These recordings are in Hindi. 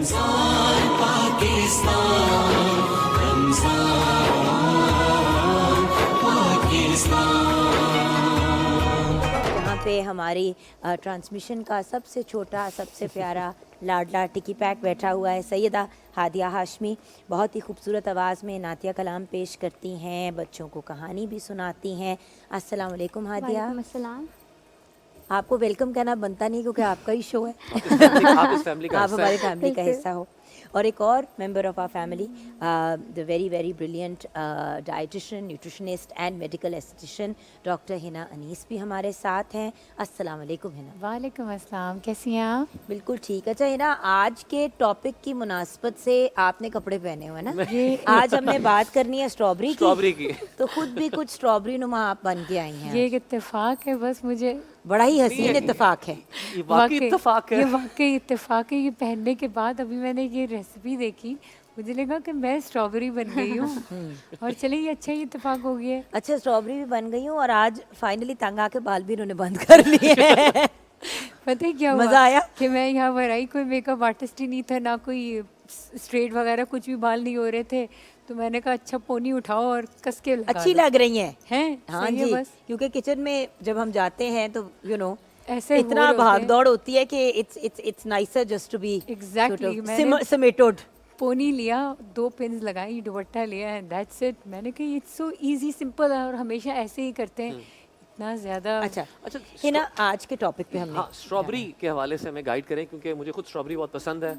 रमजान पाकिस्तान, रमजान पाकिस्तान। यहाँ पे हमारी ट्रांसमिशन का सबसे छोटा, सबसे प्यारा, लाडला टिकी पैक बैठा हुआ है सैयदा हादिया हाशमी। बहुत ही खूबसूरत आवाज़ में नातिया कलाम पेश करती हैं, बच्चों को कहानी भी सुनाती हैं। अस्सलाम वालेकुम हादिया। वालेकुम अस्सलाम। आपको वेलकम कहना बनता नहीं क्योंकि आपका ही शो है। आप इस फैमिली का आप हिस्सा हमारी हैं। फैमिली का बिल्कुल। हिस्सा हो। और एक और member of our family, the very very brilliant dietitian, nutritionist and medical aesthetician doctor Hina Anees भी हमारे साथ हैं। अस्सलाम वालेकुम हिना। वालेकुम अस्सलाम, कैसी हैं आप? बिल्कुल ठीक। अच्छा हिना, आज के टॉपिक की मुनासबत से आपने कपड़े पहने हुए हैं ना। आज हमने बात करनी है स्ट्रॉबेरी की। तो खुद भी कुछ स्ट्रॉबेरी नुमा आप बन के आई हैं। ये एक इत्तेफाक है, बस मुझे बड़ा ही हसीन इत्तेफाक है। ये वाकई इत्तेफाक है। ये वाकई इत्तेफाक है। ये पहनने के बाद अभी मैंने ये रेसिपी देखी, मुझे लगा कि मैं स्ट्रॉबेरी बन गई हूँ। और चलिए ये अच्छा ही इत्तेफाक हो गया है। अच्छा, स्ट्रॉबेरी भी बन गई हूँ और आज फाइनली तंग आके बाल भी इन्होंने बंद कर लिए हैं। पता है क्या हुआ? मज़ा आया? कि मैं यहाँ पर आई, कोई मेकअप आर्टिस्ट ही नहीं था, ना कोई स्ट्रेट वगैरह, कुछ भी बाल नहीं हो रहे थे। तो मैंने कहा अच्छा पोनी उठाओ और कस के लगा अच्छी दो। लग रही हैं। हैं? हाँ सही है जी, बस। क्योंकि किचन में जब हम जाते हैं तो ऐसे इतना हो रहे भाग होते हैं। दौड़ होती है कि it's nicer just to be Exactly, मैंने- समेटोड। पोनी लिया, 2 पिन्स लगाई, दुपट्टा लिया एंड दैट्स इट। मैंने कहा इट्स सो इजी सिंपल है और हमेशा ऐसे ही करते हैं। इतना ज़्यादा अच्छा अच्छा हिना, आज के टॉपिक पे हमने हाँ, स्ट्रॉबेरी के हवाले से हमें गाइड करें क्योंकि मुझे खुद स्ट्रॉबेरी बहुत पसंद है।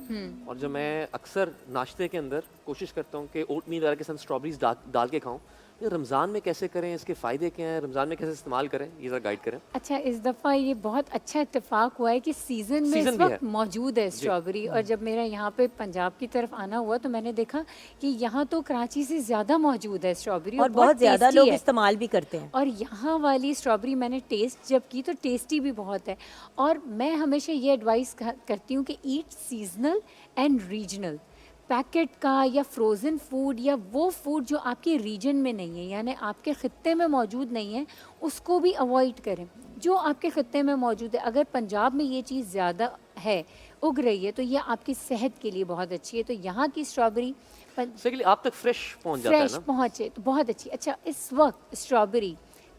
और जो मैं अक्सर नाश्ते के अंदर कोशिश करता हूँ कि ओटमील वगैरह के साथ स्ट्रॉबेरीज डाल के खाऊं। ये रमज़ान में कैसे करें, इसके फ़ायदे क्या हैं, रमज़ान में कैसे इस्तेमाल करें, ये ज़रा गाइड करें। अच्छा, इस दफ़ा ये बहुत अच्छा इत्तेफाक हुआ है कि सीज़न में सीज़न इस भी वक्त है। मौजूद है स्ट्रॉबेरी। और जब मेरा यहाँ पे पंजाब की तरफ आना हुआ तो मैंने देखा कि यहाँ तो कराची से ज़्यादा मौजूद है स्ट्रॉबेरी और बहुत ज़्यादा tasty लोग है। इस्तेमाल भी करते हैं। और यहाँ वाली स्ट्रॉबेरी मैंने टेस्ट जब की तो टेस्टी भी बहुत है। और मैं हमेशा ये एडवाइस करती हूँ कि ईट सीजनल एंड रीजनल। पैकेट का या फ्रोज़न फूड या वो फूड जो आपके रीजन में नहीं है, यानी आपके ख़ित्ते में मौजूद नहीं है, उसको भी अवॉइड करें। जो आपके ख़ित्ते में मौजूद है, अगर पंजाब में ये चीज़ ज़्यादा है, उग रही है, तो ये आपकी सेहत के लिए बहुत अच्छी है। तो यहाँ की स्ट्रॉबेरी सेकंडली आप तक फ्रेश पहुंच जाता है फ्रेश ना। पहुँचे तो बहुत अच्छी। अच्छा, इस वक्त स्ट्रॉबेरी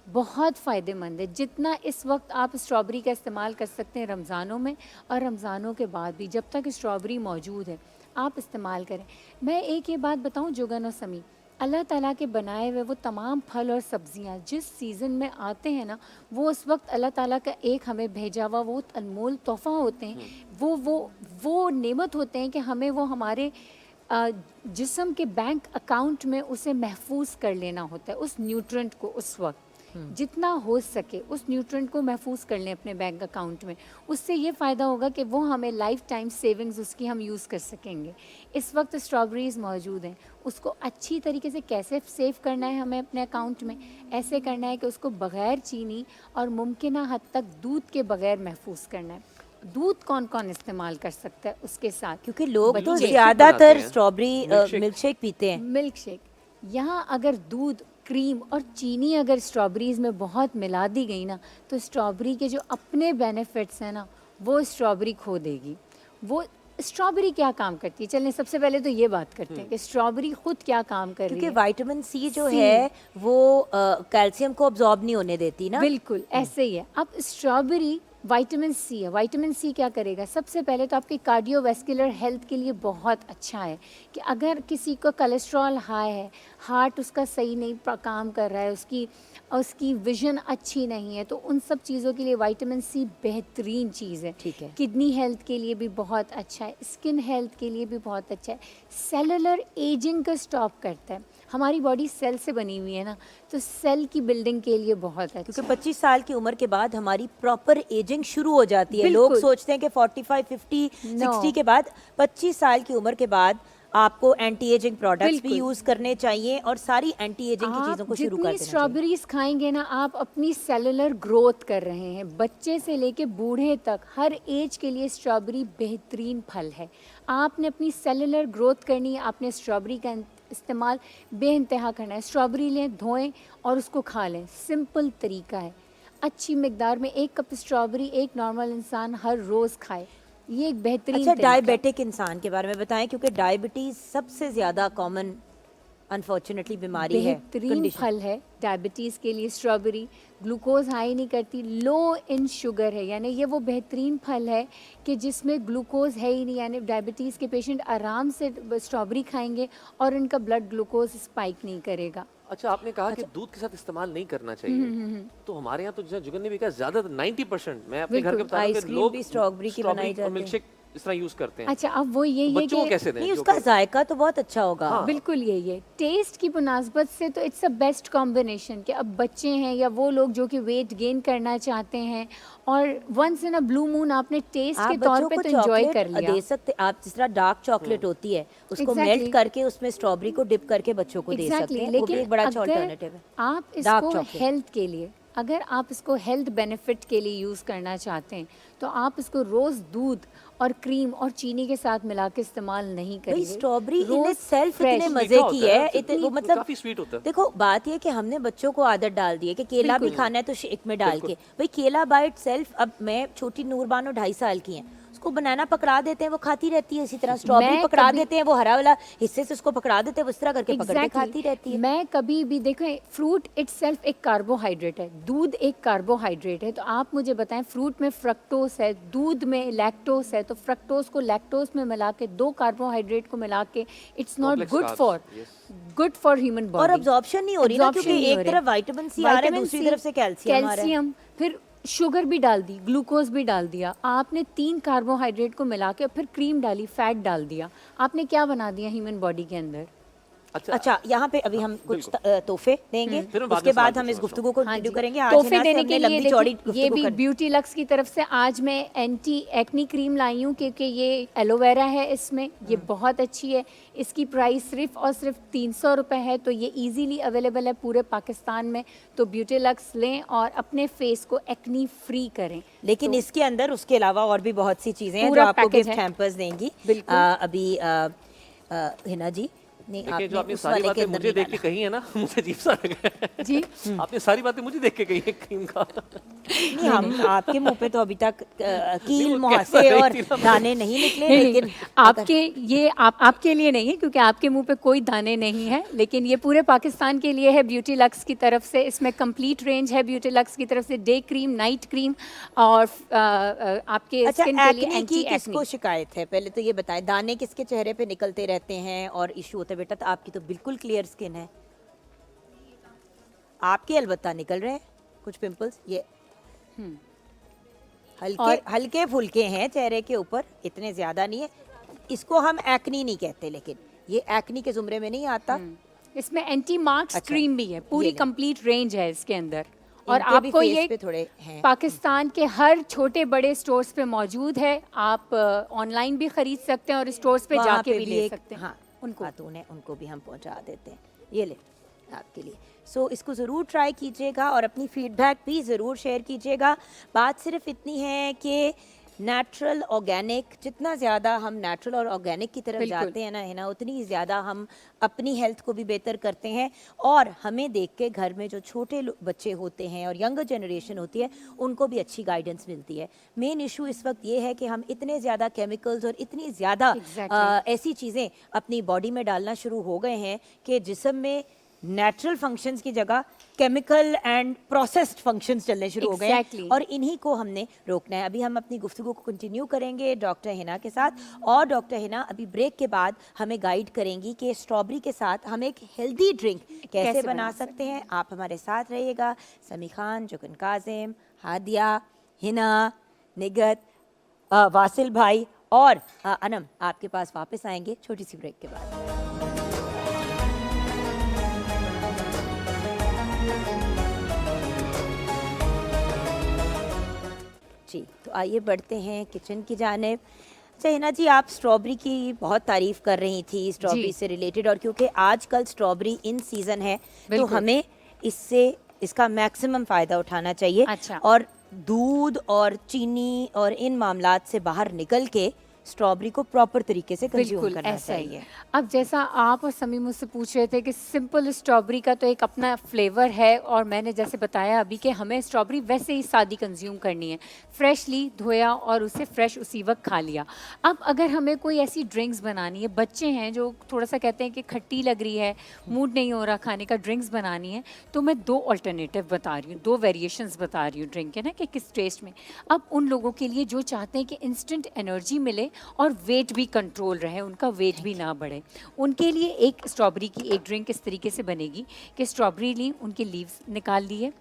बहुत फ़ायदेमंद है। जितना इस वक्त आप स्ट्रॉबेरी का इस्तेमाल कर सकते हैं रमज़ानों में और रमज़ानों के बाद भी, जब तक स्ट्रॉबेरी मौजूद है आप इस्तेमाल करें। मैं एक ये बात बताऊं, जुगन और समी, अल्लाह ताला के बनाए हुए वो तमाम फल और सब्जियां जिस सीज़न में आते हैं ना, वो उस वक्त अल्लाह ताला का एक हमें भेजा हुआ वो अनमोल तोहफ़ा होते हैं। वो नेमत होते हैं कि हमें वो हमारे जिस्म के बैंक अकाउंट में उसे महफूज कर लेना होता है। उस न्यूट्रेंट को उस वक्त जितना हो सके उस न्यूट्रेंट को महफूज कर लें अपने बैंक अकाउंट में। उससे ये फ़ायदा होगा कि वो हमें लाइफ टाइम सेविंग्स उसकी हम यूज़ कर सकेंगे। इस वक्त स्ट्रॉबेरीज़ मौजूद हैं, उसको अच्छी तरीके से कैसे सेव करना है हमें अपने अकाउंट में, ऐसे करना है कि उसको बग़ैर चीनी और मुमकिन हद तक दूध के बग़ैर महफूज करना है। दूध कौन कौन इस्तेमाल कर सकता है उसके साथ? क्योंकि लोग तो बच्चे ज़्यादातर बनाते हैं। Strawberry milkshake. मिल्क शेक पीते हैं। Milk shake. यहाँ अगर दूध, क्रीम और चीनी अगर स्ट्रॉबेरीज़ में बहुत मिला दी गई ना, तो स्ट्रॉबेरी के जो अपने बेनिफिट्स हैं ना, वो स्ट्रॉबेरी खो देगी। वो स्ट्रॉबेरी क्या काम करती है, चलें सबसे पहले तो ये बात करते हैं कि स्ट्रॉबेरी खुद क्या काम कर रही क्योंकि है। विटामिन सी जो सी। है वो कैल्शियम को अब्जॉर्ब नहीं होने देती ना। बिल्कुल ऐसे ही है। अब स्ट्रॉबेरी विटामिन सी है। विटामिन सी क्या करेगा? सबसे पहले तो आपकी कार्डियोवैस्कुलर हेल्थ के लिए बहुत अच्छा है कि अगर किसी को कोलेस्ट्रॉल हाई है, हार्ट उसका सही नहीं काम कर रहा है, उसकी विजन अच्छी नहीं है, तो उन सब चीज़ों के लिए विटामिन सी बेहतरीन चीज़ है। ठीक है। किडनी हेल्थ के लिए भी बहुत अच्छा है, स्किन हेल्थ के लिए भी बहुत अच्छा है, सेलुलर एजिंग को स्टॉप करता है। हमारी बॉडी सेल से बनी हुई है ना, तो सेल की बिल्डिंग के लिए बहुत अच्छा क्योंकि है। 25 साल की उम्र के बाद हमारी प्रॉपर एजिंग शुरू हो जाती है। लोग बिल्कुल। सोचते हैं कि 45, 50, No. 60 के बाद, 25 साल की उम्र के बाद आपको एंटी एजिंग प्रोडक्ट्स भी बिल्कुल। यूज करने चाहिए और सारी एंटी एजिंग की चीजों आप को शुरू कर जितनी देना चाहिए। स्ट्रॉबेरीज खाएंगे ना, आप अपनी सेलुलर ग्रोथ कर रहे हैं। बच्चे से लेके बूढ़े तक हर एज के लिए स्ट्रॉबेरी बेहतरीन फल है। आपने अपनी सेलुलर ग्रोथ करनी है, आपने स्ट्रॉबेरी का इस्तेमाल बेइंतहा करना है। स्ट्रॉबेरी लें, धोएं और उसको खा लें। सिंपल तरीका है। अच्छी मिकदार में 1 कप स्ट्रॉबेरी एक नॉर्मल इंसान हर रोज़ खाए। ये एक बेहतरीन अच्छा, तरीका है। डायबिटिक इंसान के बारे में बताएं, क्योंकि डायबिटीज सबसे ज्यादा कॉमन अनफॉर्चुनेटली बीमारी है, बेहतरीन कंडीशन। फल है डायबिटीज़ के लिए स्ट्रॉबेरी। ग्लूकोज हाई नहीं करती, लो इन शुगर है, यानी ये वो बेहतरीन फल है कि जिसमें ग्लूकोज है ही नहीं, यानी डायबिटीज़ के पेशेंट आराम से स्ट्रॉबेरी खाएंगे और इनका ब्लड ग्लूकोज स्पाइक नहीं करेगा। अच्छा, आपने कहा कि दूध के साथ इस्तेमाल नहीं करना चाहिए, तो हमारे यहाँ तो जैसे जुगन ने भी कहा, ज्यादा 90% मैं अपने घर के बिल्कुल, बता रहा हूँ कि आइसक्रीम लोग भी स्ट्रॉबेरी की बनाई जाती है। मिल्कशेक इस तरह यूज करते हैं। अच्छा, अब वो यही है बच्चों को कि कैसे दें? नहीं, जो उसका कि- जायका तो बहुत अच्छा होगा। हाँ। बिल्कुल यही है, टेस्ट की मुनासबत से तो इट्स अ बेस्ट कॉम्बिनेशन कि अब बच्चे हैं या वो लोग जो कि वेट गेन करना चाहते हैं और once in a blue moon आपने टेस्ट आप के तौर बच्चों पे को तो एंजॉय कर चॉकलेट लिया। दे सकते, आप जिस तरह डार्क चॉकलेट होती है उसको Exactly. मेल्ट करके उसमें स्ट्रॉबेरी को डिप करके बच्चों को दे सकते हैं, वो भी एक बड़ा अच्छा अगर अल्टरनेटिव है। आप डार्क इसको चॉकलेट। हेल्थ के लिए, अगर आप इसको हेल्थ बेनिफिट के लिए यूज़ करना चाहते हैं तो आप इसको रोज़ दूध और क्रीम और चीनी के साथ मिला के इस्तेमाल नहीं भाई करिए। स्ट्रॉबेरी इन रोज़ सेल्फ fresh। इतने मीठा मजे होता की है, है, इतने वो मतलब काफी स्वीट होता है। देखो बात ये कि हमने बच्चों को आदत डाल दी है कि केला भी बिल्कुल। खाना है तो शेक में डाल के, भाई केला बाइट सेल्फ। अब मैं छोटी नूरबानो 2.5 साल की हैं, उसको बनाना पकड़ा देते हैं वो खाती रहती है, इसी तरह स्ट्रॉबेरी मैं पकड़ा कभी- देते हैं वो हरा वाला हिस्से से उसको पकड़ा देते हैं, वो इस तरह करके पकड़ के Exactly. खाती रहती है। मैं कभी भी देखें, फ्रूट इटसेल्फ एक कार्बोहाइड्रेट है, दूध एक कार्बोहाइड्रेट है, तो आप मुझे बताएं फ्रूट में फ्रक्टोस है, दूध में लैक्टोस है, तो फ्रक्टोस को लैक्टोस में मिला के, दो कार्बोहाइड्रेट को मिला के, it's not Complex good carbs, good for human body. और अब्जॉर्प्शन नहीं हो रही ना, Absorption क्योंकि नहीं हो एक रही। तरफ विटामिन सी आ रहा है, Vitamin दूसरी C, तरफ से कैल्शियम आ रहा है। कैल्शियम, फिर शुगर भी डाल दी, ग्लूकोज भी डाल दिया, आपने 3 कार्बोहाइड्रेट को मिला के फिर क्रीम डाली, फैट डाल दिया, आपने क्या बना दिया ह्यूमन बॉडी के अंदर। अच्छा, यहाँ पे अभी हम कुछ तोहफे देंगे, फिर मैं बाद उसके में बाद सवाल हम इस पूछना गुफ्तगू को हाँ कंटिन्यू जी। करेंगे। आज तोहफे हिना से देने हमने के लिए लंबी चौड़ी देखिए, ये गुफ्तगू भी करनी। ब्यूटी लक्स की तरफ से आज मैं एंटी एक्नी क्रीम लाई हूँ क्योंकि ये एलोवेरा है इसमें, ये बहुत अच्छी है। इसकी प्राइस सिर्फ और सिर्फ 300 रुपये है, तो ये इजीली अवेलेबल है पूरे पाकिस्तान में। तो ब्यूटी लक्स लें और अपने फेस को एक्नी फ्री करें। लेकिन इसके अंदर उसके अलावा और भी बहुत सी चीजें हैं जो पूरा आपको पैकेज गिफ्ट है। हैम्पर्स देंगी। बिल्कुल। अभी हिना जी नहीं, देखिए, जो आपने आपने उस सारी वाले के बातें अंदर मुझे नहीं देख के डाला। कही है ना, मुझे अजीब सा लगा। जी आपने सारी बातें मुझे देख के कही है क्रीम का। नहीं, हम आपके मुंह पे तो अभी तक नहीं, कील वो मुहासे कैसा और रही थी ना, दाने नहीं निकले, नहीं, लेकिन आपके ये आपके लिए नहीं है क्योंकि आपके मुंह पे कोई दाने नहीं है, लेकिन ये पूरे पाकिस्तान के लिए है ब्यूटी लक्स की तरफ से। इसमें कंप्लीट रेंज है ब्यूटी लक्स की तरफ से, डे क्रीम, नाइट क्रीम और आपके अच्छा, स्किन के लिए एक्ने एंटी की किसको एक्ने। शिकायत है, पहले तो ये बताएं। दाने किसके चेहरे पे निकलते रहते हैं और इशू होता है? बेटा तो आपकी तो बिल्कुल क्लियर स्किन है, आपके अलबत्ता निकल रहे हैं कुछ पिंपल्स, ये हल्के हल्के फुल्के हैं चेहरे के ऊपर, इतने ज्यादा नहीं है। इसको हम एक्नी नहीं कहते, लेकिन ये एक्नी के जुमरे में नहीं आता। इसमें एंटी मार्क्स अच्छा, क्रीम भी है, पूरी ये लें। कंप्लीट रेंज है इसके अंदर। और इनके भी आपको face ये पे थोड़े हैं। पाकिस्तान के हर छोटे बड़े स्टोर्स पे मौजूद है। आप ऑनलाइन भी खरीद सकते हैं और स्टोर्स पे वहाँ जाके पे भी ले एक- सकते हैं। हाँ, उनको खातून है, उनको भी हम पहुंचा देते हैं। ये ले आपके लिए। सो इसको ज़रूर ट्राई कीजिएगा और अपनी फीडबैक भी ज़रूर शेयर कीजिएगा। बात सिर्फ इतनी है कि नेचुरल ऑर्गेनिक, जितना ज़्यादा हम नेचुरल और ऑर्गेनिक की तरफ बिल्कुल। जाते हैं ना, है ना, उतनी ज़्यादा हम अपनी हेल्थ को भी बेहतर करते हैं। और हमें देख के घर में जो छोटे बच्चे होते हैं और यंगर जनरेशन होती है, उनको भी अच्छी गाइडेंस मिलती है। मेन इशू इस वक्त ये है कि हम इतने ज़्यादा केमिकल्स और इतनी ज़्यादा Exactly. ऐसी चीज़ें अपनी बॉडी में डालना शुरू हो गए हैं कि जिस्म में नेचुरल फंक्शंस की जगह केमिकल एंड प्रोसेस्ड फंक्शंस चलने शुरू हो गए हैं। Exactly. और इन्हीं को हमने रोकना है। अभी हम अपनी गुफ्तगू को कंटिन्यू करेंगे डॉक्टर हिना के साथ, और डॉक्टर हिना अभी ब्रेक के बाद हमें गाइड करेंगी कि स्ट्रॉबेरी के साथ हम एक हेल्दी ड्रिंक कैसे बना सकते हैं। आप हमारे साथ रहिएगा। समी खान, जुगन काजिम, हादिया, हिना, निगत, वासिल भाई और अनम आपके पास वापस आएंगे छोटी सी ब्रेक के बाद। जी, तो आइए बढ़ते हैं किचन की जानिब। अच्छा हिना जी, आप स्ट्रॉबेरी की बहुत तारीफ कर रही थी, स्ट्रॉबेरी जी। से रिलेटेड, और क्योंकि आजकल स्ट्रॉबेरी इन सीजन है तो बिल्कुल। हमें इसका मैक्सिमम फ़ायदा उठाना चाहिए। अच्छा। और दूध और चीनी और इन मामलात से बाहर निकल के स्ट्रॉबेरी को प्रॉपर तरीके से कंज्यूम बिल्कुल करना ऐसा ही चाहिए। है। अब जैसा आप और समी मुझसे पूछ रहे थे कि सिंपल स्ट्रॉबेरी का तो एक अपना फ्लेवर है, और मैंने जैसे बताया अभी कि हमें स्ट्रॉबेरी वैसे ही सादी कंज्यूम करनी है, फ्रेशली धोया और उसे फ्रेश उसी वक्त खा लिया। अब अगर हमें कोई ऐसी ड्रिंक्स बनानी है, बच्चे हैं जो थोड़ा सा कहते हैं कि खट्टी लग रही है, मूड नहीं हो रहा खाने का, ड्रिंक्स बनानी है, तो मैं 2 अल्टरनेटिव बता रही हूँ, 2 वेरिएशंस बता रही हूँ ड्रिंक के ना कि किस टेस्ट में। अब उन लोगों के लिए जो चाहते हैं कि इंस्टेंट एनर्जी मिले और वेट भी कंट्रोल रहे, उनका वेट भी ना बढ़े, उनके लिए एक स्ट्रॉबेरी की एक ड्रिंक इस तरीके से बनेगी कि स्ट्रॉबेरी ली, उनके लीव्स निकाल लिए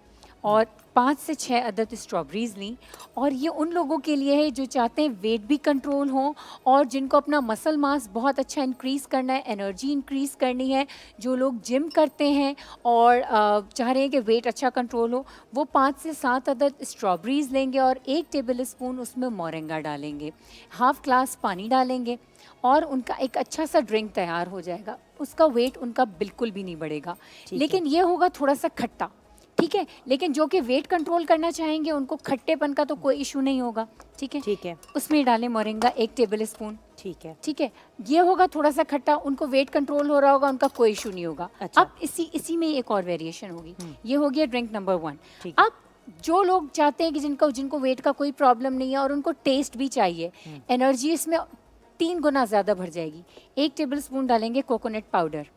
और 5 से 6 अदद स्ट्रॉबेरीज ली। और ये उन लोगों के लिए है जो चाहते हैं वेट भी कंट्रोल हो और जिनको अपना मसल मास बहुत अच्छा इंक्रीज़ करना है, एनर्जी इंक्रीज़ करनी है, जो लोग जिम करते हैं और चाह रहे हैं कि वेट अच्छा कंट्रोल हो, वो 5 से 7 अदद स्ट्रॉबेरीज लेंगे और 1 टेबल स्पून उसमें मोरिंगा डालेंगे, हाफ ग्लास पानी डालेंगे और उनका एक अच्छा सा ड्रिंक तैयार हो जाएगा। उसका वेट उनका बिल्कुल भी नहीं बढ़ेगा, लेकिन ये होगा थोड़ा सा खट्टा, ठीक है, लेकिन जो कि वेट कंट्रोल करना चाहेंगे उनको खट्टेपन का तो कोई इशू नहीं होगा, ठीक है। ठीक है, उसमें डालें मोरिंगा 1 टेबल स्पून, ठीक है, ठीक है। ये होगा थोड़ा सा खट्टा, उनको वेट कंट्रोल हो रहा होगा, उनका कोई इशू नहीं होगा। अच्छा। अब इसी में एक और वेरिएशन होगी, ये हो गया ड्रिंक नंबर 1। ठीक। अब जो लोग चाहते हैं कि जिनको वेट का कोई प्रॉब्लम नहीं है और उनको टेस्ट भी चाहिए, एनर्जी इसमें 3 गुना ज़्यादा बढ़ जाएगी। 1 टेबल स्पून डालेंगे कोकोनट पाउडर,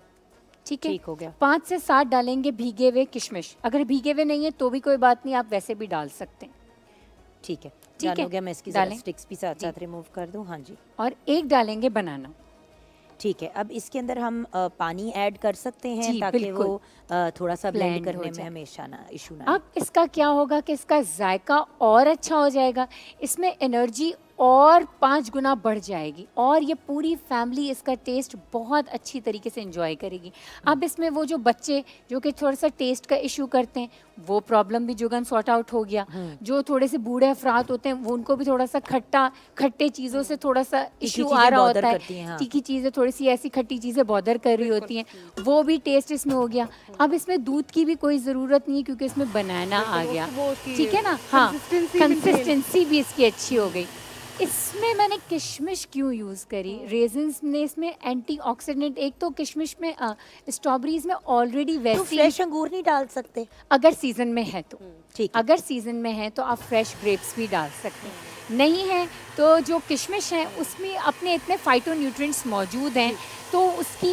ठीक है, ठीक हो गया। 5 से 7 डालेंगे भीगे हुए किशमिश, अगर भीगे हुए नहीं है तो भी कोई बात नहीं, आप वैसे भी डाल सकते हैं, ठीक है, ठीक डन है, हो गया। मैं इसकी डालें। स्टिक्स भी साथ साथ रिमूव कर दूं। हाँ जी, और 1 डालेंगे बनाना। ठीक है। अब इसके अंदर हम पानी ऐड कर सकते हैं जी, ताकि बिल्कुल। वो थोड़ा सा ब्लेंड Blend हो करने में जाए। हमेशा ना इशू ना अब इसका क्या होगा कि इसका जायका और अच्छा हो जाएगा, इसमें एनर्जी और 5 गुना बढ़ जाएगी और ये पूरी फैमिली इसका टेस्ट बहुत अच्छी तरीके से एंजॉय करेगी। अब इसमें वो जो बच्चे जो कि थोड़ा सा टेस्ट का इशू करते हैं, वो प्रॉब्लम भी जुगन सॉर्ट आउट हो गया। जो थोड़े से बूढ़े अफराद होते हैं वो उनको भी थोड़ा सा खट्टे चीज़ों से थोड़ा सा इशू आ चीज़ें रहा bother होता करती हैं, है, हाँ। तीखी चीज़ें थोड़ी सी ऐसी खट्टी चीज़ें बॉदर कर रही होती हैं, वो भी टेस्ट इसमें हो गया। अब इसमें दूध की भी कोई ज़रूरत नहीं है क्योंकि इसमें बनाना आ गया, ठीक है ना। हाँ, कंसिस्टेंसी भी इसकी अच्छी हो गई। इसमें मैंने किशमिश क्यों यूज़ करी, रेजिन्स ने इसमें एंटीऑक्सीडेंट, एक तो किशमिश में स्ट्रॉबेरीज में ऑलरेडी तो वैसी, फ्रेश अंगूर नहीं डाल सकते? अगर सीजन में है तो, ठीक है। अगर सीजन में है तो आप फ्रेश ग्रेप्स भी डाल सकते हैं, नहीं है तो जो किशमिश है उसमें अपने इतने फाइटोन्यूट्रिएंट्स मौजूद हैं तो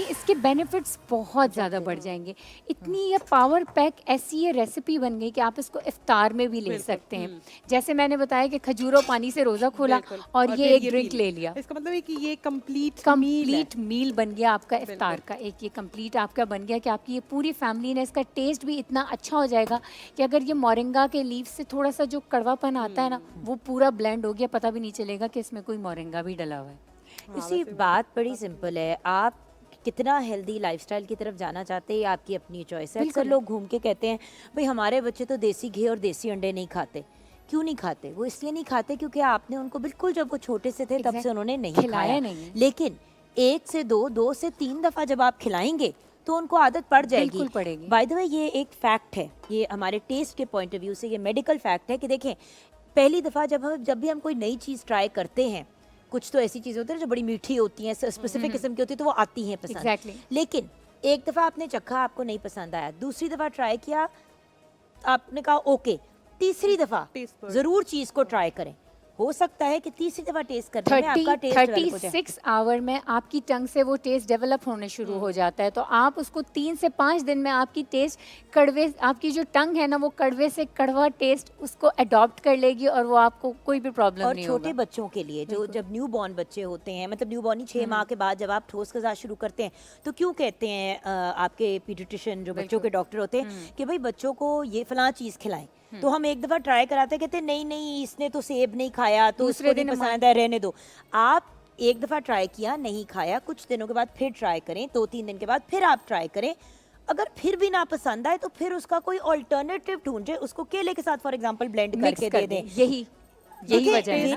इसके बेनिफिट्स बहुत ज़्यादा बढ़ जाएंगे। इतनी ये पावर पैक ऐसी ये रेसिपी बन गई कि आप इसको इफ्तार में भी ले सकते हैं। जैसे मैंने बताया कि खजूरों पानी से रोज़ा खोला और ये एक ड्रिंक ले लिया, इसका मतलब है कि ये कंप्लीट मील बन गया आपका इफ्तार का, एक ये कंप्लीट आपका बन गया कि आपकी ये पूरी फैमिली ने, इसका टेस्ट भी इतना अच्छा हो जाएगा कि अगर ये मोरिंगा के लीफ से थोड़ा सा जो कड़वापन आता है ना वो पूरा ब्लेंड हो गया, पता भी नहीं चलेगा कि इसमें कोई मोरिंगा भी डला हुआ है। इसी बात बड़ी सिंपल है, आप कितना हेल्दी लाइफस्टाइल की तरफ जाना चाहते हैं ये आपकी अपनी चॉइस है। अक्सर लोग घूम के कहते हैं भाई हमारे बच्चे तो देसी घी और देसी अंडे नहीं खाते। क्यों नहीं खाते? वो इसलिए नहीं खाते क्योंकि आपने उनको बिल्कुल जब वो छोटे से थे तब से उन्होंने नहीं खिलाया खाया। नहीं है। लेकिन 1 से 2, 2 से 3 दफ़ा जब आप खिलाएंगे तो उनको आदत पड़ जाएगी। बिल्कुल पड़ेगी। बाय द वे ये एक फैक्ट है, ये हमारे टेस्ट के पॉइंट ऑफ व्यू से ये मेडिकल फैक्ट है कि देखें पहली दफ़ा जब भी हम कोई नई चीज़ ट्राई करते हैं, कुछ तो ऐसी चीज़ें होती हैं जो बड़ी मीठी होती हैं, स्पेसिफिक किस्म की होती है तो वो आती हैं पसंद। Exactly. लेकिन एक दफ़ा आपने चखा, आपको नहीं पसंद आया, दूसरी दफ़ा ट्राई किया, आपने कहा ओके, तीसरी दफ़ा Taste bud. ज़रूर चीज़ को ट्राई करें। हो सकता है कि तीसरी दफ़ा टेस्ट करने में आपका टेस्ट डेवलप हो जाए। 36 आवर में आपकी टंग से वो टेस्ट डेवलप होने शुरू हो जाता है, तो आप उसको 3 से 5 दिन में आपकी टेस्ट कड़वे, आपकी जो टंग है ना वो कड़वे से कड़वा टेस्ट उसको अडॉप्ट कर लेगी और वो आपको कोई भी प्रॉब्लम और नहीं छोटे होगा। बच्चों के लिए जो जब न्यू बॉर्न बच्चे होते हैं, मतलब न्यू बॉर्न 6 माह के बाद जब आप ठोस गज़ा शुरू करते हैं तो क्यों कहते हैं आपके पीडियाट्रिशियन जो बच्चों के डॉक्टर होते हैं कि भाई बच्चों को ये फलां चीज़ खिलाएं, तो हम एक दफ़ा ट्राई कराते हैं, कहते हैं नहीं नहीं इसने तो सेब नहीं खाया तो दूसरे उसको नहीं दिन पसंद है, रहने दो। आप एक दफ़ा ट्राई किया, नहीं खाया, कुछ दिनों के बाद फिर ट्राई करें, 2-3 दिन के बाद फिर आप ट्राई करें, अगर फिर भी ना पसंद आए तो फिर उसका कोई ऑल्टरनेटिव ढूंढे, उसको केले के साथ फॉर एग्जांपल ब्लेंड Mix करके कर दे दें। यही वजह है ना,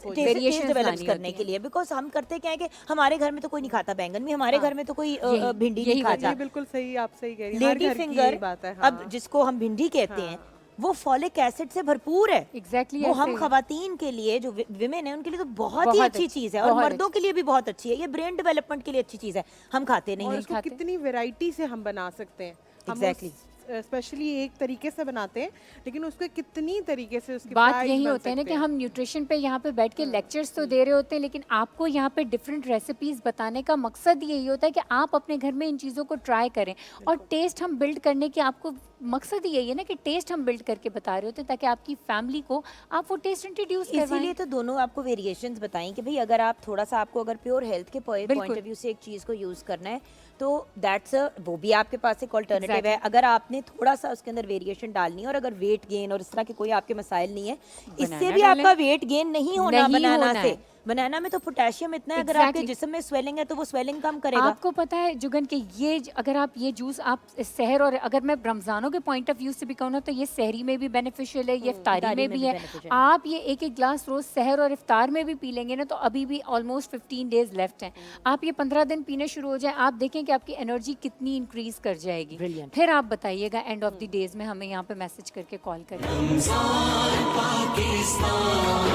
वेरिएशन डेवलप लानी करने होती के लिए, बिकॉज हम करते क्या है कि हमारे घर में तो कोई नहीं खाता बैंगन भी, हमारे घर में तो कोई यही- भिंडी यही नहीं वजह खाता। ये बिल्कुल सही, आप सही कह रही हैं, हर लेडी घर की फिंगर, यही बात है। अब जिसको हम भिंडी कहते हैं वो फॉलिक एसिड से भरपूर है। Exactly वो ऐसे हम ही। खवातीन के लिए जो विमेन है उनके लिए तो बहुत ही बहुत अच्छी अच्छी, चीज है, और बहुत मर्दों के लिए भी बहुत अच्छी है। ये ब्रेन डेवलपमेंट के लिए अच्छी चीज है, हम खाते नहीं और हैं। उसको खाते। कितनी वैरायटी से हम बना सकते हैं। Exactly. स्पेशली एक तरीके से बनाते हैं, लेकिन उसको कितनी तरीके से उसकी बात fries यही बन होता है ना सकते कि हैं। हम न्यूट्रिशन पे यहाँ पे बैठ के लेक्चर्स तो दे रहे होते हैं, लेकिन आपको यहाँ पे डिफरेंट रेसिपीज बताने का मकसद यही होता है कि आप अपने घर में इन चीज़ों को ट्राई करें, और टेस्ट हम बिल्ड करने की आपको मकसद ही यही है ना कि टेस्ट हम बिल्ड करके बता रहे होते हैं, ताकि आपकी फैमिली को आप वो टेस्ट इंट्रोड्यूस इसीलिए करवाएं। तो दोनों आपको वेरिएशंस बताई कि भाई अगर आप थोड़ा सा, आपको अगर प्योर हेल्थ के पॉइंट बिल्कुल। ऑफ व्यू से एक चीज को यूज करना है तो दैट्स वो भी आपके पास एक ऑल्टरनेटिव है। Exactly. अगर आपने थोड़ा सा उसके अंदर वेरिएशन डालनी है, और अगर वेट गेन और इस तरह के कोई आपके मसाइल नहीं है, इससे बनाना भी डालें। आपका वेट गेन नहीं होना नहीं बनाना होना से। है। बनाना में तो पोटेशियम इतना है, अगर आपके Exactly. जिस्म में स्वेलिंग है तो वो स्वेलिंग कम करेगा। आपको पता है जुगन कि अगर आप ये जूस आप सहर, और अगर मैं रमज़ानों के पॉइंट ऑफ व्यू से भी कहूँ ना, तो ये सहरी में भी बेनिफिशियल है, ये इफ्तारी में भी है। beneficial है। आप ये एक एक ग्लास रोज़ सहर और इफ्तार में भी पी लेंगे ना, तो अभी भी ऑलमोस्ट 15 डेज लेफ्ट हैं। आप ये 15 दिन पीने शुरू हो जाए, आप देखें कि आपकी एनर्जी कितनी इंक्रीज कर जाएगी। Brilliant. फिर आप बताइएगा एंड ऑफ द डेज में हमें यहाँ पे मैसेज करके कॉल करें। रमजान पाकिस्तान,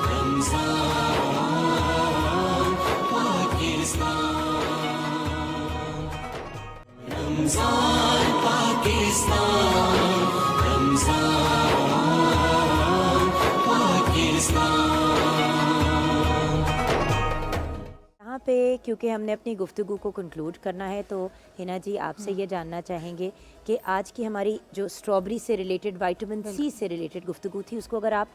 रमजान पाकिस्तान, रमजान पाकिस्तान, रमजान पाकिस्तान। यहाँ पे क्योंकि हमने अपनी गुफ्तगू को कंक्लूड करना है, तो हिना जी आपसे ये जानना चाहेंगे कि आज की हमारी जो स्ट्रॉबेरी से रिलेटेड, विटामिन सी से रिलेटेड गुफ्तगू थी, उसको अगर आप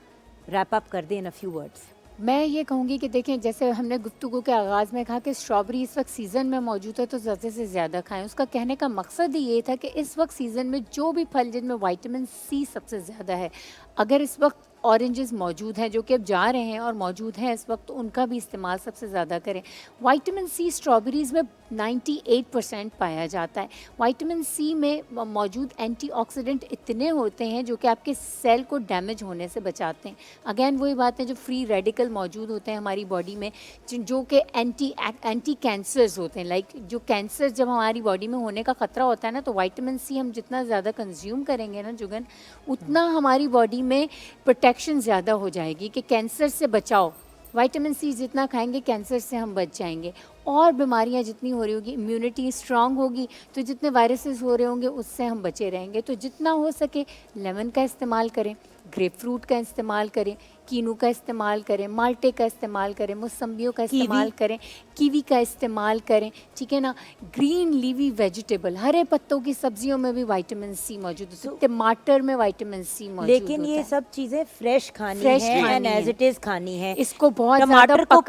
रैप अप कर दें इन अ फ्यू वर्ड्स। मैं ये कहूँगी कि देखें, जैसे हमने गुफ्तगू के आगाज़ में कहा कि स्ट्रॉबेरी इस वक्त सीज़न में मौजूद है, तो ज़्यादा से ज़्यादा खाएं। उसका कहने का मकसद ही ये था कि इस वक्त सीज़न में जो भी फल जिनमें विटामिन सी सबसे ज़्यादा है, अगर इस वक्त ऑरेंजेस मौजूद हैं जो कि अब जा रहे हैं और मौजूद हैं इस वक्त, तो उनका भी इस्तेमाल सबसे ज़्यादा करें। विटामिन सी स्ट्रॉबेरीज़ में 98% पाया जाता है। विटामिन सी में मौजूद एंटीऑक्सीडेंट इतने होते हैं जो कि आपके सेल को डैमेज होने से बचाते हैं। अगेन वही बात है, जो फ्री रेडिकल मौजूद होते हैं हमारी बॉडी में, जो कि एंटी कैंसर्स होते हैं। लाइक जो कैंसर जब हमारी बॉडी में होने का ख़तरा होता है ना, तो विटामिन सी हम जितना ज़्यादा कंज्यूम करेंगे ना जुगन, उतना हमारी बॉडी में प्रोटेक्शन ज़्यादा हो जाएगी कि कैंसर से बचाओ। विटामिन सी जितना खाएंगे कैंसर से हम बच जाएंगे, और बीमारियां जितनी हो रही होगी, इम्यूनिटी स्ट्रांग होगी, तो जितने वायरसेस हो रहे होंगे उससे हम बचे रहेंगे। तो जितना हो सके लेमन का इस्तेमाल करें, ग्रेप फ्रूट का इस्तेमाल करें, कीनू का इस्तेमाल करें, माल्टे का इस्तेमाल करें, मौसम्बियों का इस्तेमाल करें, कीवी का इस्तेमाल करें, ठीक है ना। ग्रीन लीवी वेजिटेबल, हरे पत्तों की सब्जियों में भी विटामिन सी मौजूद होता है, टमाटर में विटामिन सी मौजूद लेकिन होता ये है। सब चीजें फ्रेश खानी फ्रेश है खानी एंड है। एज इट इज खानी है। इसको बहुत टमाटर ज़्यादा को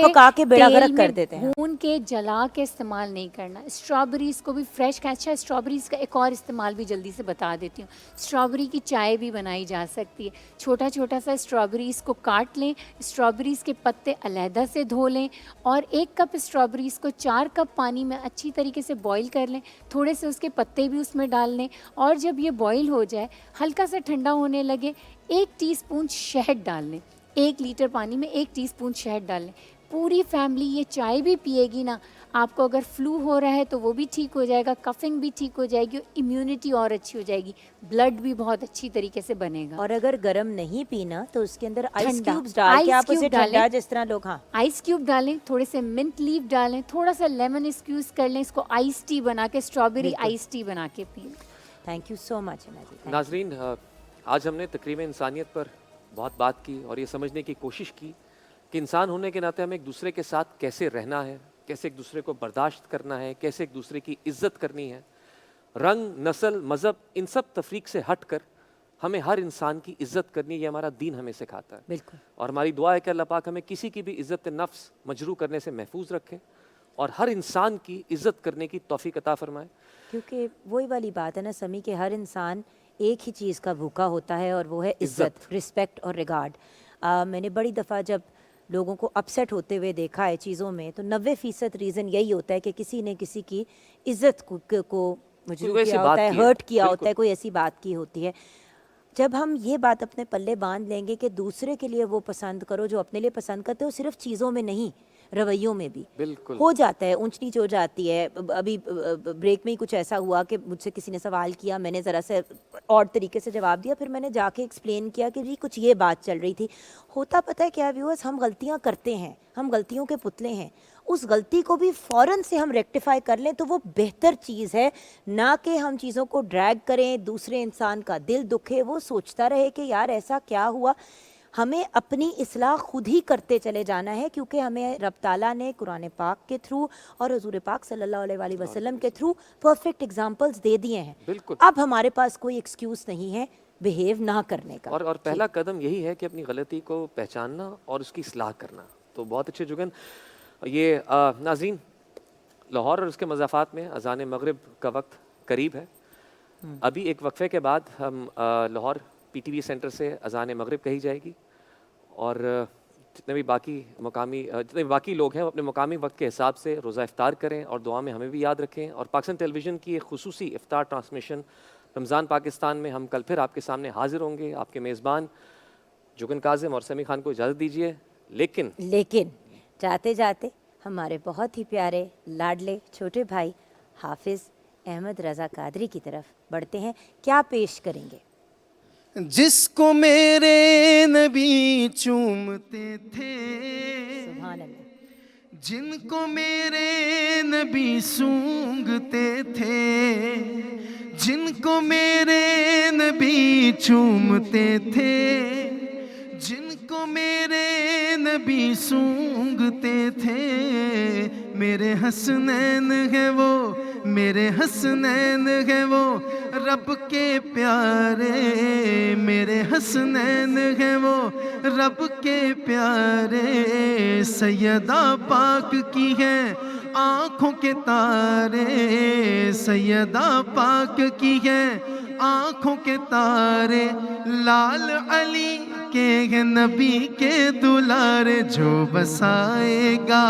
पका के बेड़ा तेल गर्क कर में देते हैं। भून के जला के इस्तेमाल नहीं करना। स्ट्रॉबेरीज को भी फ्रेश खाएं। अच्छा, स्ट्रॉबेरीज का एक और इस्तेमाल भी जल्दी से बता देती हूँ। स्ट्रॉबेरी की चाय भी बनाई जा सकती है। छोटा छोटा सा स्ट्रॉबेरीज को काट लें, स्ट्रॉबेरीज के पत्ते अलहदा से धो लें, और 1 कप स्ट्रॉबेरीज को 4 कप पानी में अच्छी तरीके से बॉईल कर लें। थोड़े से उसके पत्ते भी उसमें डाल लें, और जब ये बॉईल हो जाए, हल्का सा ठंडा होने लगे, 1 टीस्पून शहद डाल लें। 1 लीटर पानी में 1 टीस्पून शहद डाल लें। पूरी फैमिली ये चाय भी पिएगी ना, आपको अगर फ्लू हो रहा है तो वो भी ठीक हो जाएगा, कफिंग भी ठीक हो जाएगी, इम्यूनिटी और अच्छी हो जाएगी, ब्लड भी बहुत अच्छी तरीके से बनेगा। और अगर गर्म नहीं पीना तो उसके अंदर आइस ठंडा। क्यूब्स डाल के आइस आप उसे क्यूब ठंडा, डालें। जिस तरह लोग, हाँ, आइस क्यूब डालें, थोड़े से मिंट लीफ डालें, थोड़ा सा लेमन स्क्यूज कर लें, इसको आइस टी बना के, स्ट्रॉबेरी आइस टी बना के पिए। Thank you so much Hina ji. Thank you. नाजरीन, आज हमने तकरीबन इंसानियत पर बहुत बात की और ये समझने की कोशिश की कि इंसान होने के नाते हमें एक दूसरे के साथ कैसे रहना है, कैसे एक दूसरे को बर्दाश्त करना है, कैसे एक दूसरे की इज्जत करनी है। रंग, नस्ल, मज़हब, इन सब तफरीक से हट कर हमें हर इंसान की इज्जत करनी, ये हमारा दीन हमें सिखाता है। बिल्कुल। और हमारी दुआ है कि अल्लाह पाक हमें किसी की भी इज्जत नफ्स मजरू करने से महफूज रखे और हर इंसान की इज्जत करने की तौफीक अता फरमाए। क्योंकि वही वाली बात है ना समी, के हर इंसान एक ही चीज़ का भूखा होता है, और वो है इज्जत, रिस्पेक्ट और रिगार्ड। मैंने बड़ी दफ़ा जब लोगों को अपसेट होते हुए देखा है चीज़ों में, तो 90% रीज़न यही होता है कि किसी ने किसी की इज्जत को मजरूह कोई ऐसी किया बात होता है, की है, हर्ट किया बिल्कुल। होता है, कोई ऐसी बात की होती है। जब हम ये बात अपने पल्ले बांध लेंगे कि दूसरे के लिए वो पसंद करो जो अपने लिए पसंद करते हो, सिर्फ चीज़ों में नहीं, रवैयों में भी बिल्कुल। हो जाता है, ऊंच नीच हो जाती है। अभी ब्रेक में ही कुछ ऐसा हुआ कि मुझसे किसी ने सवाल किया, मैंने ज़रा से और तरीके से जवाब दिया, फिर मैंने जाके एक्सप्लेन किया कि जी कुछ ये बात चल रही थी। होता पता है क्या व्यूअर्स, हम गलतियाँ करते हैं, हम गलतियों के पुतले हैं। उस गलती को भी फ़ौरन से हम रेक्टिफाई कर लें तो वो बेहतर चीज़ है, ना कि हम चीज़ों को ड्रैग करें, दूसरे इंसान का दिल दुखे, वो सोचता रहे कि यार ऐसा क्या हुआ। हमें अपनी इस्लाह खुद ही करते चले जाना है, क्योंकि हमें रब ताला ने कुरान पाक के थ्रू और हुजूर पाक सल्लल्लाहु अलैहि वसल्लम के थ्रू परफेक्ट एग्जांपल्स दे दिए हैं। बिल्कुल। अब हमारे पास कोई एक्सक्यूज़ नहीं है बिहेव ना करने का। और पहला कदम यही है कि अपनी गलती को पहचानना और उसकी इस्लाह करना। तो बहुत अच्छे जुगन। ये नाज़रीन, लाहौर और उसके मज़ाफ़ात में अज़ान मगरिब का वक्त करीब है। अभी एक वक्फे के बाद हम लाहौर PTV सेंटर से अज़ान मगरिब कही जाएगी, और जितने भी बाकी लोग हैं वो अपने मुकामी वक्त के हिसाब से रोज़ा इफ्तार करें और दुआ में हमें भी याद रखें। और पाकिस्तान टेलीविज़न की एक खुसूसी इफ्तार ट्रांसमिशन रमज़ान पाकिस्तान में हम कल फिर आपके सामने हाजिर होंगे। आपके मेज़बान जुगन काज़िम और समी खान को इजाज़त दीजिए। लेकिन जाते जाते हमारे बहुत ही प्यारे लाडले छोटे भाई हाफिज़ अहमद रज़ा कादरी की तरफ बढ़ते हैं। क्या पेश करेंगे? जिसको मेरे नबी चूमते थे, सुभान अल्लाह। जिनको मेरे नबी सूंघते थे, जिनको मेरे नबी चूमते थे, जिनको मेरे नबी सूंघते थे, मेरे हसनैन है वो, मेरे हसनैन है वो रब के प्यारे, मेरे हसनैन है वो रब के प्यारे। सैयदा पाक की है आँखों के तारे, सैयदा पाक की है आँखों के तारे। लाल अली के है नबी के दुलारे, जो बसाएगा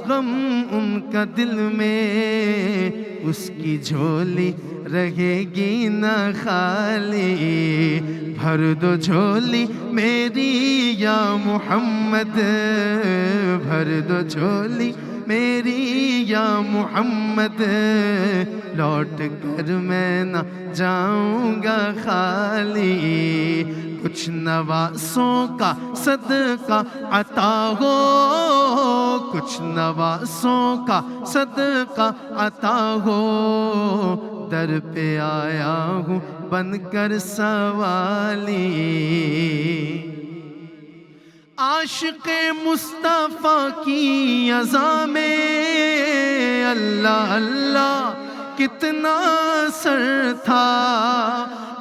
गम उनका दिल में, उसकी झोली रहेगी न खाली। भर दो झोली मेरी या मोहम्मद, भर दो झोली मेरी या मोहम्मद। लौट कर मैं न जाऊंगा खाली, कुछ नवासों का सदका अता हो, कुछ नवासों का सदका अता हो। दर पे आया हूँ बनकर सवाली, आशिक़े मुस्तफ़ा की अज़ा में अल्लाह अल्लाह कितना असर था।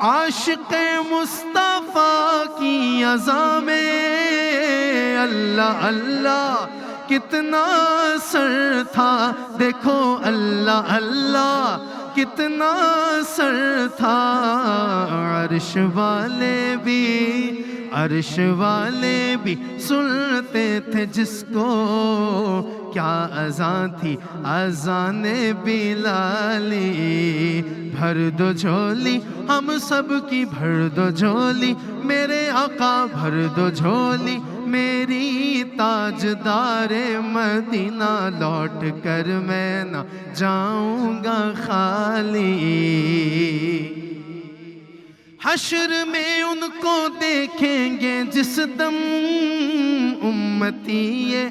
आशिक़े मुस्तफ़ा की अज़ा में अल्लाह अल्लाह कितना असर था। देखो अल्लाह अल्लाह कितना असर था। अर्श वाले भी सुनते थे जिसको, क्या अज़ान थी अज़ाने बिलाली। भर दो झोली हम सब की, भर दो झोली मेरे आका, भर दो झोली मेरी ताजदारे मदीना। लौट कर मैं ना जाऊंगा खाली। हश्र में उनको देखेंगे जिस दम, उम्मती ये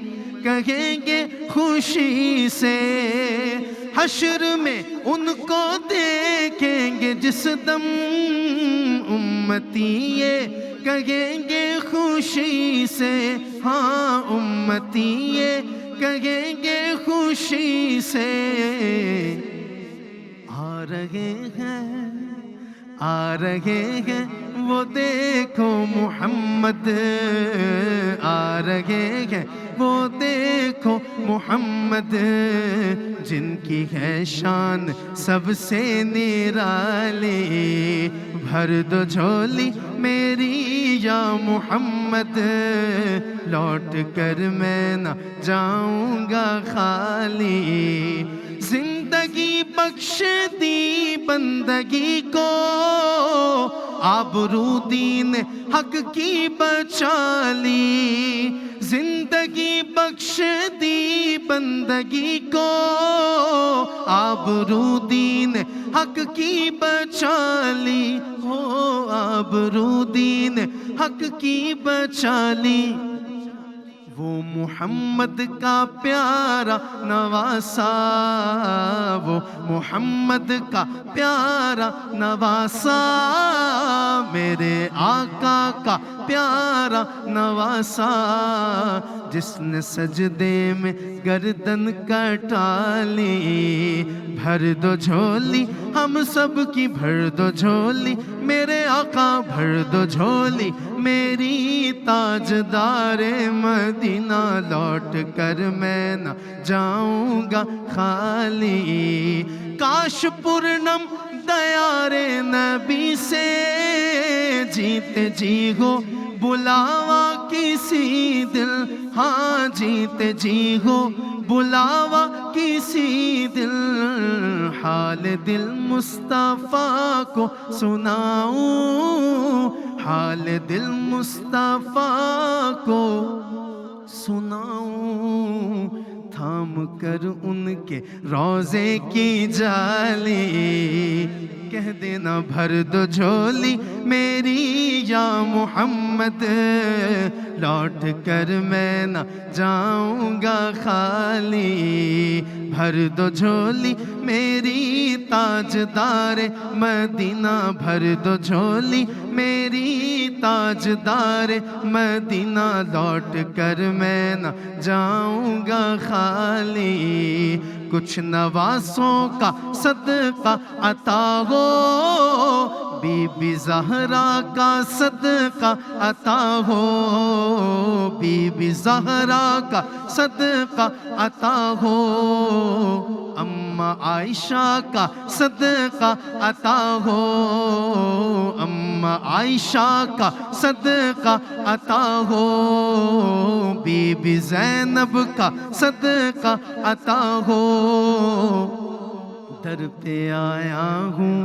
कहेंगे खुशी से। हश्र में उनको देखेंगे जिस दम, उम्मती ये कहेंगे खुशी से। हाँ उम्मती ये कहेंगे खुशी से। आ रहे हैं वो देखो मोहम्मद, आ रहे हैं वो देखो मोहम्मद। जिनकी है शान सबसे निराली। भर दो झोली मेरी या मोहम्मद, लौट कर मैं ना जाऊंगा खाली। जिंदगी बख्श दी बंदगी को, आबरू दीन हक की बचा ली। जिंदगी बख्श दी बंदगी को, आबरू दीन हक की बचा ली हो, आबरू दीन हक की बचा ली। वो मोहम्मद का प्यारा नवासा, वो मोहम्मद का प्यारा नवासा, मेरे आका का प्यारा नवासा, जिसने सजदे में गर्दन कटा ली। भर दो झोली हम सब की, भर दो झोली मेरे आका, भर दो झोली मेरी ताजदारे मदीना। लौट कर मैं न जाऊंगा खाली, काश पूर्णम दयारे नबी से जीते जी हो बुलावा किसी दिल, हाँ जीते जी हो बुलावा किसी दिल। हाल दिल मुस्तफ़ा को सुनाऊं, हाल दिल मुस्तफ़ा को सुनाऊं, थाम कर उनके रोज़े की जाली। कह देना भर दो झोली मेरी या मोहम्मद, लौट कर मैं न जाऊंगा खाली। भर दो झोली मेरी ताजदार मदीना, भर दो झोली मेरी ताजदार मदीना। लौट कर मैं न जाऊंगा खाली, कुछ नवासों का सदका अता हो, बीबी ज़हरा का सदका अता हो, बीबी ज़हरा का सदका अता हो। अम्मा आयशा का सदका अता हो, अम्मा आयशा का सदका अता हो, बीबी ज़ैनब का सदका अता हो। दर पे आया हूँ,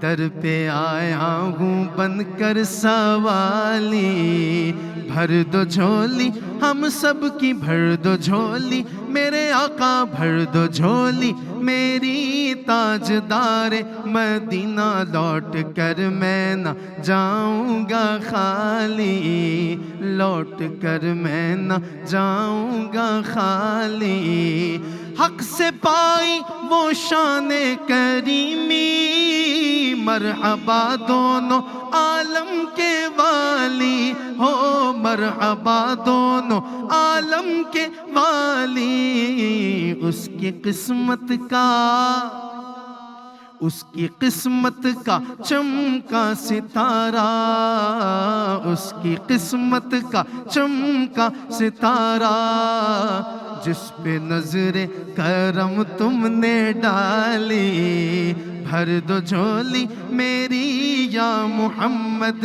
दर पे आया हूँ बनकर सवाली। भर दो झोली हम सब की, भर दो झोली मेरे आका, भर दो झोली मेरी ताजदार मदीना। लौट कर मैं न जाऊंगा खाली, लौट कर मैं न जाऊंगा खाली। हक से पाई वो शाने करीमी, मरहबा दोनों आलम के वाली हो, मरहबा दोनों आलम के वाली। उसकी किस्मत का, उसकी किस्मत का चमका सितारा, उसकी किस्मत का चमका सितारा। जिस पे नजरे करम तुमने डाली, भर दो झोली मेरी या मोहम्मद,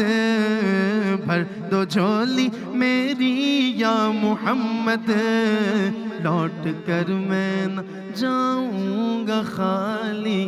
भर दो झोली मेरी या मोहम्मद। लौट कर मैं न जाऊंगा खाली।